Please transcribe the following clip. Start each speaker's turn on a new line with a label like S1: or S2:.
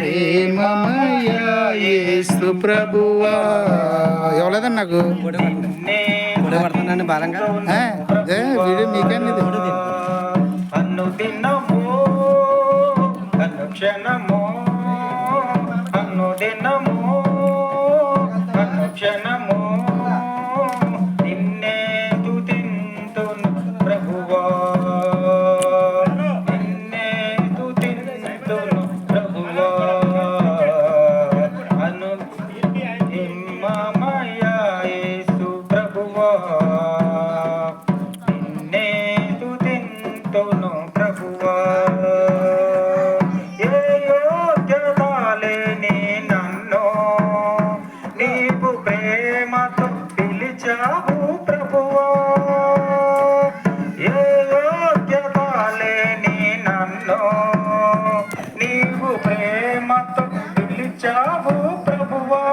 S1: ప్రేమమయ్యా యేసు ప్రభువా. ఎవలేదండి నాకు
S2: పడుతున్నాను బాలంగా
S1: వీడియో మీకండి ఇది.
S3: అనుదినము అనుక్షణము అనుదినము అనుక్షణము నిన్నే స్తుతింతును ప్రభువా, నిన్నే స్తుతింతును ప్రభువా. మహిమమయ యేసు ప్రభువా, నిన్నే స్తుతింతును ప్రభువా. ఏ యోగ్యత లేని నన్ను నీవు ప్రేమతో పిలిచావు ప్రభువా. ఏ యోగ్యత లేని నన్ను నీవు ప్రేమతో పిలిచావు ప్రభువా.